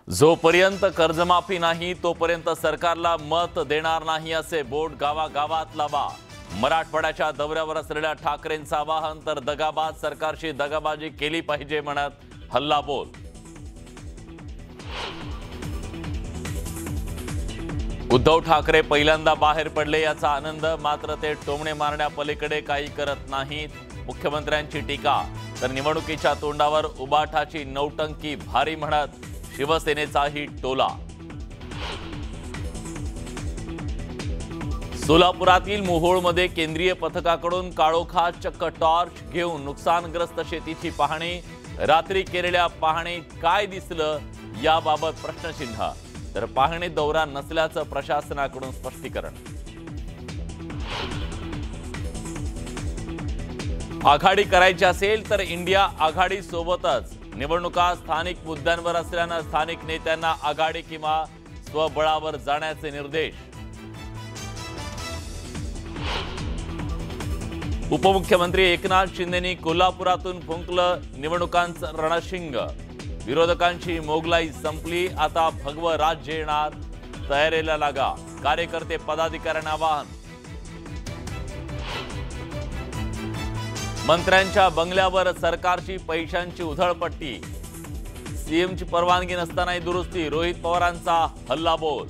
जोपर्यंत कर्जमाफी नाही तोपर्यंत सरकारला मत देणार नाही असे बोर्ड गावागावात लावा। मराठवाड्याच्या दौऱ्यावर असलेल्या ठाकरेंचं आवाहन, तर दगाबाज सरकारशी दगाबाजी केली पाहिजे म्हणत हल्लाबोल। उद्धव ठाकरे पहिल्यांदा बाहेर पडले याचा आनंद, मात्र ते टोमणे मारण्यापलीकडे काही करत नाहीत। मुख्यमंत्र्यांची टीका, तर निवडणुकीच्या तोंडावर उबाठाची नौटंकी भारी म्हणत शिवसेनेचाही टोला। सोलापुरातील मोहोळमध्ये केंद्रीय पथकाकडून काळोखात चक्क टॉर्च घेऊन नुकसानग्रस्त शेतीची पाहणी। रात्री केलेल्या पाहणीत काय दिसलं याबाबत प्रश्नचिन्ह, तर पाहणी दौरा नसल्याचं प्रशासनाकडून स्पष्टीकरण। आघाडी करायची असेल तर इंडिया आघाडी सोबतच। निवडणुका स्थानिक मुद्द्यांवर असल्यानं स्थानिक नेत्यांना आघाडी किंवा स्वबळावर जाण्याचे निर्देश। उपमुख्यमंत्री एकनाथ शिंदेंनी कोल्हापुरातून फुंकलं निवडणुकांचं रणशिंग। विरोधकांची मोगलाई संपली, आता भगवं राज्य येणार, तयारीला लागा। कार्यकर्ते पदाधिकाऱ्यांना आवाहन। मंत्र्यांच्या बंगल्यावर सरकारची पैशांची उधळपट्टी, सीएमची परवानगी नसतानाही दुरुस्ती। रोहित पवारांचा हल्लाबोल।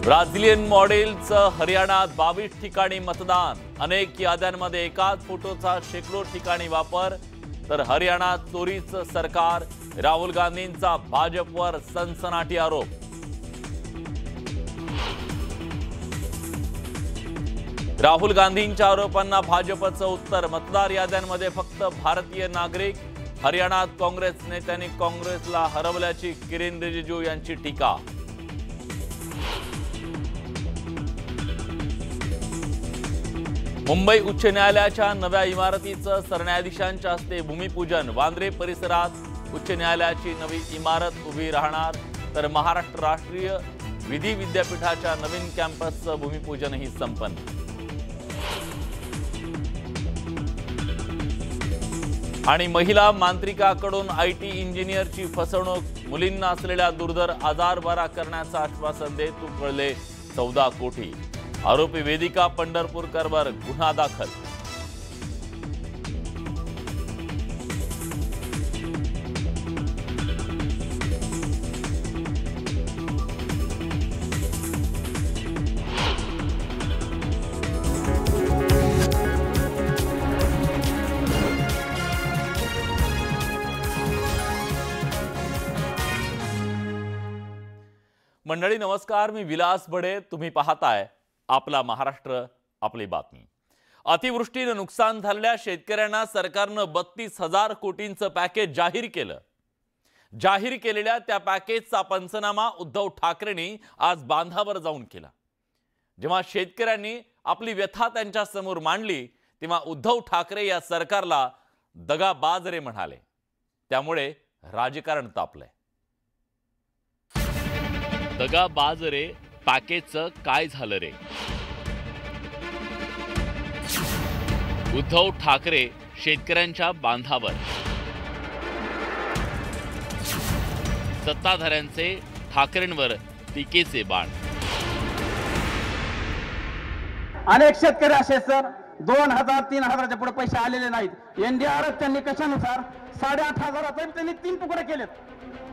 ब्राझिलियन मॉडेलचं हरियाणात 22 ठिकाणी मतदान। अनेक याद्यांमध्ये एकाच फोटोचा शेकडो ठिकाणी वापर, तर हरियाणात चोरीचं सरकार। राहुल गांधींचा भाजपवर सनसनाटी आरोप। राहुल गांधींच्या आरोपांना भाजपचं उत्तर, मतदार याद्यांमध्ये फक्त भारतीय नागरिक। हरियाणात काँग्रेस नेत्यांनी काँग्रेसला हरवल्याची किरेन रिजिजू यांची टीका। मुंबई उच्च न्यायालयाच्या नव्या इमारतीचं सरन्यायाधीशांच्या हस्ते भूमिपूजन। वांद्रे परिसरात उच्च न्यायालयाची नवी इमारत उभी राहणार, तर महाराष्ट्र राष्ट्रीय विधी विद्यापीठाच्या नवीन कॅम्पसचं भूमिपूजनही संपन्न। आणि महिला मांत्रिकाकडून आयटी इंजिनियरची फसवणूक। मुलींना असलेल्या दुर्धर आजार बरा करण्याचं आश्वासन देत उकळले 14 कोटी। आरोपी वेदिका पंढरपूरकरवर गुन्हा दाखल। मंडळी नमस्कार, मी विलास बडे, तुम्ही पाहताय आपला महाराष्ट्र आपली बातमी। अतिवृष्टीनं नुकसान झालेल्या शेतकऱ्यांना सरकारनं 32,000 कोटींचं पॅकेज जाहीर केलं। जाहीर केलेल्या त्या पॅकेजचा पंचनामा उद्धव ठाकरेंनी आज बांधावर जाऊन केला। जेव्हा शेतकऱ्यांनी आपली व्यथा त्यांच्या समोर मांडली तेव्हा उद्धव ठाकरे या सरकारला दगाबाज रे म्हणाले। त्यामुळे राजकारण तापलंय। दगाबाज रे, पॅकेजचं काय झालं रे? उद्धव ठाकरे शेतकऱ्यांच्या बांधावर। सत्ताधाऱ्यांचे ठाकरेंवर टीकेचे बाण। अनेक शेतकरी असे सर 2,000-3,000च्या पुढे पैसे आलेले नाहीत। एनडीआरएफ त्यांनी कशानुसार 8,500 त्यांनी 3 तुकडे केलेत।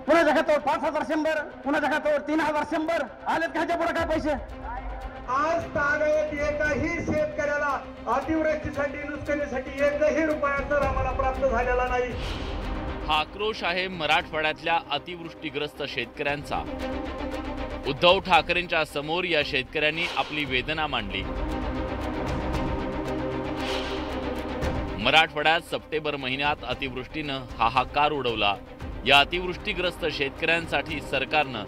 कुणाच्या खात्यावर 5,100, कुणाच्या खात्यावर 3,100 आलेत, ह्याच्या पुढे काय पैसे? आज तागायत एकाही शेतकऱ्याला अतिवृष्टीसाठी नुकसानीसाठी एकही रुपया तर आम्हाला प्राप्त झालेला नाही। हा आक्रोश आहे मराठवाड्यातल्या अतिवृष्टीग्रस्त शेतकऱ्यांचा। उद्धव ठाकरेंच्या समोर या शेतकऱ्यांनी आपली वेदना मांडली। मराठवाड्यात सप्टेंबर महिन्यात अतिवृष्टीनं हाहाकार उडवला। या अतिवृष्टीग्रस्त शेतकऱ्यांसाठी सरकारनं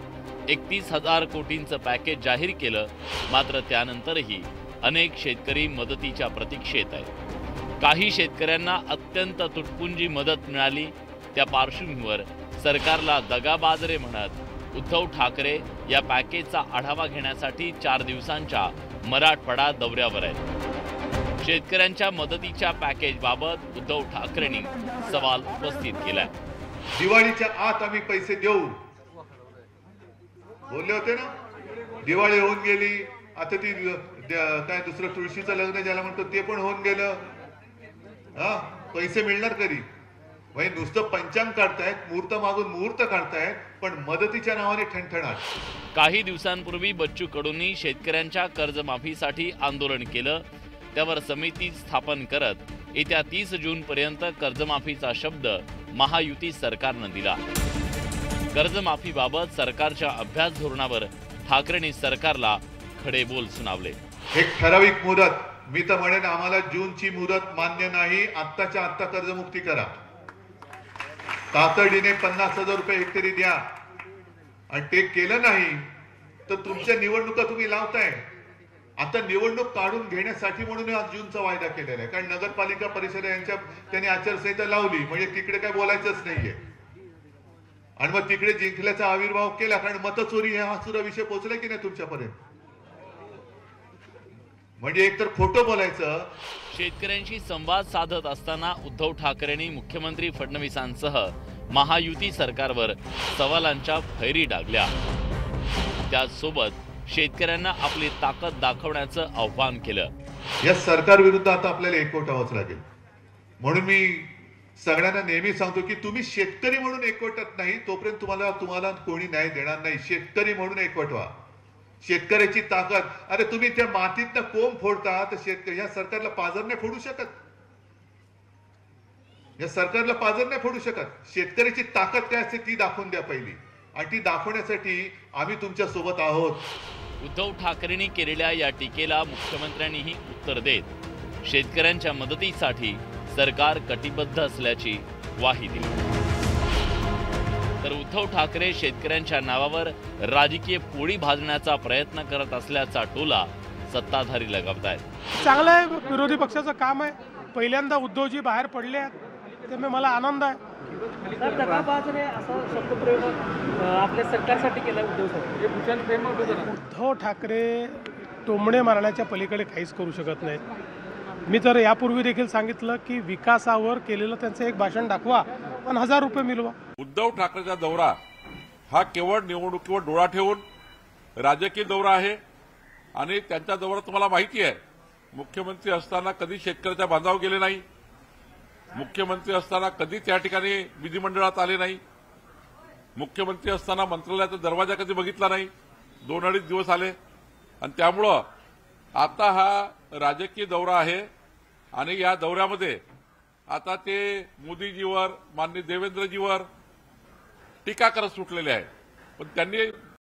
31,000 कोटींचं पॅकेज जाहीर केलं, मात्र त्यानंतरही अनेक शेतकरी मदतीच्या प्रतीक्षेत आहेत। काही शेतकऱ्यांना अत्यंत तुटपुंजी मदत मिळाली। त्या पार्श्वभूमीवर सरकारला दगाबाज रे म्हणत उद्धव ठाकरे या पॅकेजचा आढावा घेण्यासाठी 4 दिवसांच्या मराठवाडा दौऱ्यावर आहेत। शेतकऱ्यांच्या मदतीच्या पॅकेजबाबत उद्धव ठाकरेंनी सवाल उपस्थित केलाय। दिवाळीच्या आत आम्ही पैसे देऊ बोलले होते ना, दिवाळी होऊन गेली, आता ती काय दुसरं तुळशीचं लग्न ज्याला म्हणतो ते पण होऊन गेलं, हा पैसे मिळणार कधी? म्हणजे नुसतं पंचांग काढतायत, मुहूर्त मागून मुहूर्त काढतायत, पण मदतीच्या नावाने ठणठणाट। काही दिवसांपूर्वी बच्चू कडूंनी शेतकऱ्यांच्या कर्जमाफीसाठी आंदोलन केलं, त्यावर समिती स्थापन करत येत्या 30 जून पर्यंत कर्जमाफीचा शब्द महायुती सरकारनं दिला। कर्जमाफीबाबत सरकारच्या अभ्यास धोरणावर ठाकरेंनी सरकारला खडे बोल सुनावले। एक ठराविक मुदत, मी तर म्हणेन आम्हाला जूनची मुदत मान्य नाही, आत्ताच्या आत्ता कर्जमुक्ती करा, तातडीने 50,000 रुपये हेक्टरी द्या। आणि ते केलं नाही तर तुमच्या निवडणुका तुम्ही लावताय। आता निवडणूक काढून घेण्यासाठी म्हणून आज जूनचा वायदा केलेला आहे, कारण नगरपालिका परिषद यांच्या त्यांनी आचारसंहिता लावली, म्हणजे तिकडे काय बोलायचंच नाहीये। आणि मग तिकडे जिंकल्याचा आविर्भाव केला, कारण मतचोरी हा सुद्धा विषय पोहोचला की नाही तुमच्यापर्यंत, म्हणजे एकतर खोटं बोलायचं। शेतकऱ्यांशी संवाद साधत असताना उद्धव ठाकरेंनी मुख्यमंत्री फडणवीसांसह महायुती सरकारवर सवालांच्या फैरी डागल्या। त्याचसोबत शेतकऱ्यांना आपली ताकद दाखवण्याचं आव्हान केलं। या सरकार विरुद्ध आता आपल्याला एकवट व्हावंच लागेल, म्हणून मी सगळ्यांना नेहमी सांगतो की तुम्ही शेतकरी म्हणून एकवटत नाही तोपर्यंत तुम्हाला कोणी न्याय देणार नाही। शेतकरी म्हणून एकवट व्हा, शेतकऱ्याची ताकद, अरे तुम्ही त्या मातीतनं कोंब फोडता तर शेतकरी या सरकारला पाजर नाही फोडू शकत, या सरकारला पाजर नाही फोडू शकत। शेतकऱ्याची ताकद काय असते ती दाखवून द्या पहिली, आणि ती दाखवण्यासाठी आम्ही तुमच्या सोबत आहोत। उद्धव ठाकरेंनी केलेल्या या टीकेला मुख्यमंत्र्यांनीही उत्तर देत शेतकऱ्यांच्या मदतीसाठी सरकार कटिबद्ध असल्याची ग्वाही दिली। तर उद्धव ठाकरे शेतकऱ्यांच्या नावावर राजकीय पोळी भाजण्याचा प्रयत्न करत असल्याचा टोला सत्ताधारी लगावतायत। चांगलं आहे, विरोधी पक्षाचं काम आहे। पहिल्यांदा उद्धवजी बाहेर पडले आहेत, त्यामुळे मला आनंद आहे। दगाबाजने असा शब्दप्रयोग आपल्या सरकारसाठी केला उद्धव ठाकरे टोमणे मारण्याच्या पलीकडे काहीच करू शकत नाहीत। मी तर यापूर्वी देखील सांगितलं की विकासावर केलेलं त्यांचं एक भाषण दाखवा आणि 1000 रुपये मिळवा। उद्धव ठाकरेचा दौरा हा केवळ निवडणुकीवर डोळा ठेवून राजकीय दौरा आहे, आणि त्यांचा दौरा तुम्हाला माहिती आहे, मुख्यमंत्री असताना कधी शेतकऱ्याच्या बांधावर गेले नाही, मुख्यमंत्री असताना कधी त्या ठिकाणी विधिमंडळात आले नाही, मुख्यमंत्री असताना मंत्रालयाचा दरवाजा कधी बघितला नाही, 2-2.5 दिवस आले। आणि त्यामुळं आता हा राजकीय दौरा आहे, आणि या दौऱ्यामध्ये आता ते मोदीजीवर, माननीय देवेंद्रजीवर टीका करत सुटलेले आहे। पण त्यांनी